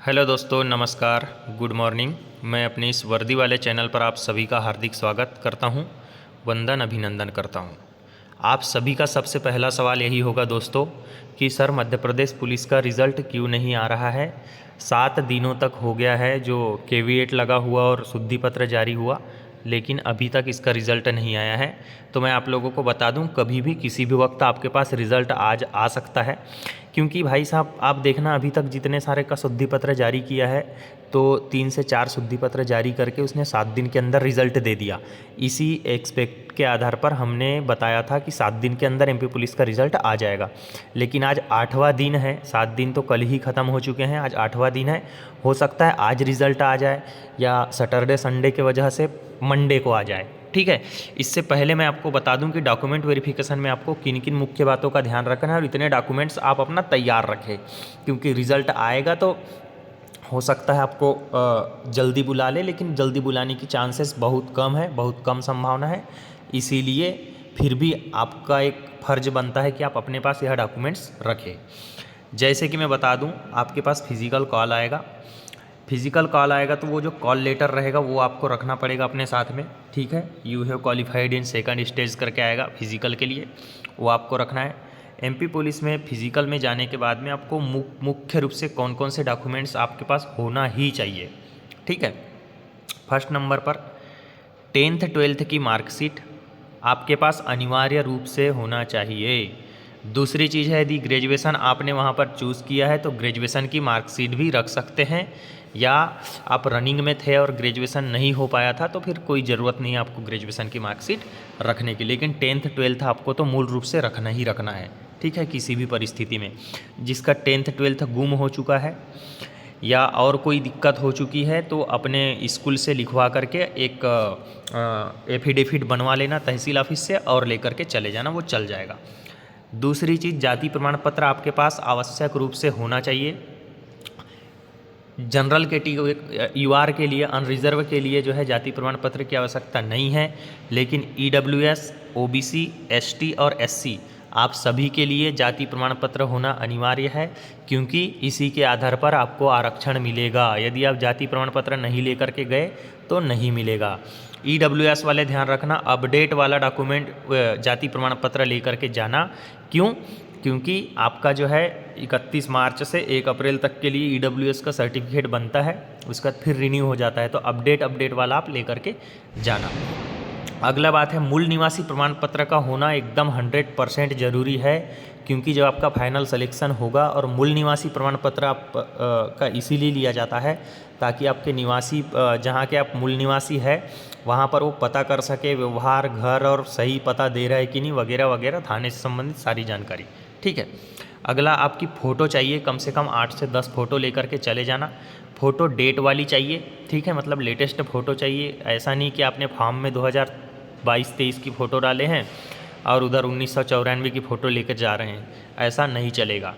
Hello दोस्तों, नमस्कार, good morning. मैं अपने इस वर्दी वाले चैनल पर आप सभी का हार्दिक स्वागत करता हूं, वंदन अभिनंदन करता हूं। आप सभी का सबसे पहला सवाल यही होगा दोस्तों कि सर मध्य प्रदेश पुलिस का रिज़ल्ट क्यों नहीं आ रहा है। 7 दिनों तक हो गया है जो केवीएट लगा हुआ और शुद्धि पत्र जारी हुआ, लेकिन अभी तक इसका रिज़ल्ट नहीं आया है। तो मैं आप लोगों को बता दूं, कभी भी किसी भी वक्त आपके पास रिज़ल्ट आज आ सकता है, क्योंकि भाई साहब आप देखना अभी तक जितने सारे का शुद्धि पत्र जारी किया है तो 3 से 4 शुद्धि पत्र जारी करके उसने 7 दिन के अंदर रिज़ल्ट दे दिया। इसी एक्सपेक्ट के आधार पर हमने बताया था कि 7 दिन के अंदर एमपी पुलिस का रिज़ल्ट आ जाएगा, लेकिन आज 8वां दिन है। 7 दिन तो कल ही ख़त्म हो चुके हैं, आज 8वां दिन है। हो सकता है आज रिज़ल्ट आ जाए या सैटरडे संडे के वजह से मंडे को आ जाए, ठीक है। इससे पहले मैं आपको बता दूं कि डॉक्यूमेंट वेरिफिकेशन में आपको किन किन मुख्य बातों का ध्यान रखना है और इतने डॉक्यूमेंट्स आप अपना तैयार रखें, क्योंकि रिज़ल्ट आएगा तो हो सकता है आपको जल्दी बुला ले, लेकिन जल्दी बुलाने की चांसेस बहुत कम है, बहुत कम संभावना है। इसीलिए फिर भी आपका एक फ़र्ज बनता है कि आप अपने पास यह डॉक्यूमेंट्स रखें। जैसे कि मैं बता दूं, आपके पास फिज़िकल कॉल आएगा। फिज़िकल कॉल आएगा तो वो जो कॉल लेटर रहेगा वो आपको रखना पड़ेगा अपने साथ में, ठीक है। You have qualified in second stage करके आएगा फिज़िकल के लिए, वो आपको रखना है। एमपी पुलिस में फिज़िकल में जाने के बाद में आपको मुख्य रूप से कौन कौन से डॉक्यूमेंट्स आपके पास होना ही चाहिए, ठीक है। फर्स्ट नंबर पर 10th 12th की मार्कशीट आपके पास अनिवार्य रूप से होना चाहिए। दूसरी चीज़ है, यदि ग्रेजुएशन आपने वहाँ पर चूज़ किया है तो ग्रेजुएशन की मार्कशीट भी रख सकते हैं, या आप रनिंग में थे और ग्रेजुएशन नहीं हो पाया था तो फिर कोई ज़रूरत नहीं है आपको ग्रेजुएशन की मार्कशीट रखने की, लेकिन 10th 12th आपको तो मूल रूप से रखना ही रखना है, ठीक है। किसी भी परिस्थिति में जिसका 10th 12th गुम हो चुका है या और कोई दिक्कत हो चुकी है तो अपने स्कूल से लिखवा करके एक एफिडेविट बनवा लेना तहसील ऑफिस से और लेकर के चले जाना, वो चल जाएगा। दूसरी चीज़, जाति प्रमाण पत्र आपके पास आवश्यक रूप से होना चाहिए। जनरल कैटेगरी यूआर के लिए, अनरिजर्व के लिए जो है जाति प्रमाण पत्र की आवश्यकता नहीं है, लेकिन ईडब्ल्यूएस, ओबीसी, एसटी और एससी आप सभी के लिए जाति प्रमाण पत्र होना अनिवार्य है, क्योंकि इसी के आधार पर आपको आरक्षण मिलेगा। यदि आप जाति प्रमाण पत्र नहीं लेकर के गए तो नहीं मिलेगा। ईडब्ल्यूएस वाले ध्यान रखना, अपडेट वाला डॉक्यूमेंट जाति प्रमाण पत्र लेकर के जाना। क्यों? क्योंकि आपका जो है 31 मार्च से 1 अप्रैल तक के लिए ईडब्ल्यूएस का सर्टिफिकेट बनता है, उसके बाद फिर रिन्यू हो जाता है, तो अपडेट वाला आप लेकर के जाना। अगला बात है, मूल निवासी प्रमाण पत्र का होना एकदम 100% ज़रूरी है, क्योंकि जब आपका फाइनल सिलेक्शन होगा और मूल निवासी प्रमाण पत्र आप का इसीलिए लिया जाता है ताकि आपके निवासी जहाँ के आप मूल निवासी है वहाँ पर वो पता कर सके व्यवहार, घर और सही पता दे रहा है कि नहीं, वगैरह वगैरह, थाने से संबंधित सारी जानकारी, ठीक है। अगला, आपकी फ़ोटो चाहिए, कम से कम 8 से 10 फ़ोटो लेकर के चले जाना। फ़ोटो डेट वाली चाहिए, ठीक है, मतलब लेटेस्ट फ़ोटो चाहिए। ऐसा नहीं कि आपने फॉर्म में 2022-23 की फ़ोटो डाले हैं और उधर 1994 की फ़ोटो लेकर जा रहे हैं, ऐसा नहीं चलेगा।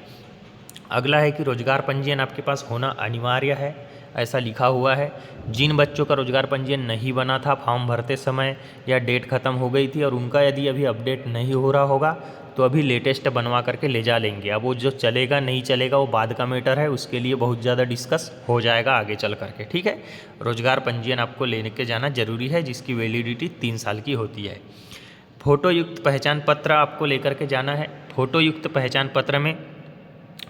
अगला है कि रोजगार पंजीयन आपके पास होना अनिवार्य है, ऐसा लिखा हुआ है। जिन बच्चों का रोजगार पंजीयन नहीं बना था फॉर्म भरते समय या डेट ख़त्म हो गई थी और उनका यदि अभी अपडेट नहीं हो रहा होगा तो अभी लेटेस्ट बनवा करके ले जा लेंगे। अब वो जो चलेगा नहीं चलेगा वो बाद का मैटर है, उसके लिए बहुत ज़्यादा डिस्कस हो जाएगा आगे चल करके, ठीक है। रोजगार पंजीयन आपको लेने के जाना जरूरी है, जिसकी वैलिडिटी 3 साल की होती है। फ़ोटो युक्त पहचान पत्र आपको लेकर के जाना है। फ़ोटो युक्त पहचान पत्र में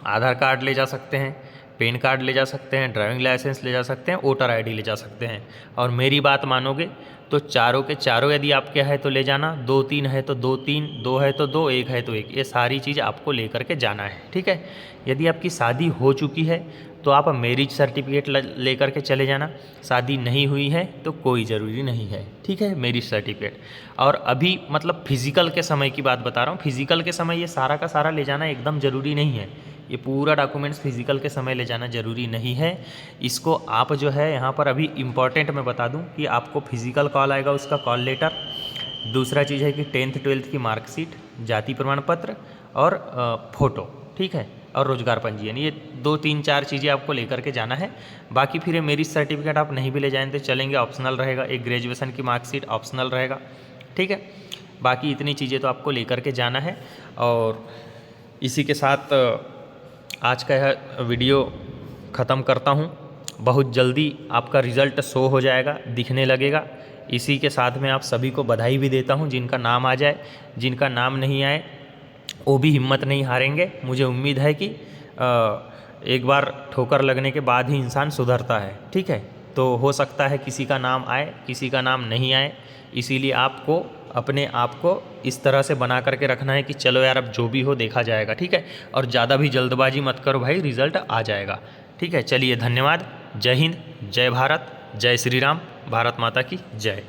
आधार कार्ड ले जा सकते हैं, पैन कार्ड ले जा सकते हैं, ड्राइविंग लाइसेंस ले जा सकते हैं, वोटर आईडी ले जा सकते हैं। और मेरी बात मानोगे तो चारों के चारों यदि आपके है तो ले जाना, 2-3 है तो 2-3, 2 है तो 2, 1 है तो 1, ये सारी चीज़ आपको लेकर के जाना है, ठीक है। यदि आपकी शादी हो चुकी है तो आप मैरिज सर्टिफिकेट लेकर के चले जाना। शादी नहीं हुई है तो कोई ज़रूरी नहीं है, ठीक है, मैरिज सर्टिफिकेट। और अभी मतलब फिज़िकल के समय की बात बता रहा हूँ, फिज़िकल के समय ये सारा का सारा ले जाना एकदम ज़रूरी नहीं है। ये पूरा डॉक्यूमेंट्स फिज़िकल के समय ले जाना ज़रूरी नहीं है। इसको आप जो है यहाँ पर अभी इम्पॉर्टेंट मैं बता दूँ कि आपको फिज़िकल कॉल आएगा, उसका कॉल लेटर। दूसरा चीज़ है कि 10th 12th की मार्कशीट, जाति प्रमाण पत्र और फ़ोटो, ठीक है, और रोजगार पंजीयन, ये 2-3-4 चीज़ें आपको लेकर के जाना है। बाकी फिर मैरिज सर्टिफिकेट आप नहीं भी ले जाएं तो चलेंगे, ऑप्शनल रहेगा। एक ग्रेजुएशन की मार्कशीट ऑप्शनल रहेगा, ठीक है। बाकी इतनी चीज़ें तो आपको लेकर के जाना है। और इसी के साथ आज का यह वीडियो ख़त्म करता हूँ। बहुत जल्दी आपका रिज़ल्ट शो हो जाएगा, दिखने लगेगा। इसी के साथ में आप सभी को बधाई भी देता हूँ जिनका नाम आ जाए। जिनका नाम नहीं आए वो भी हिम्मत नहीं हारेंगे। मुझे उम्मीद है कि एक बार ठोकर लगने के बाद ही इंसान सुधरता है, ठीक है। तो हो सकता है किसी का नाम आए, किसी का नाम नहीं आए। इसीलिए आपको अपने आप को इस तरह से बना करके रखना है कि चलो यार अब जो भी हो देखा जाएगा, ठीक है। और ज़्यादा भी जल्दबाजी मत करो भाई, रिज़ल्ट आ जाएगा, ठीक है। चलिए धन्यवाद। जय हिंद, जय भारत, जय श्री राम, भारत माता की जय।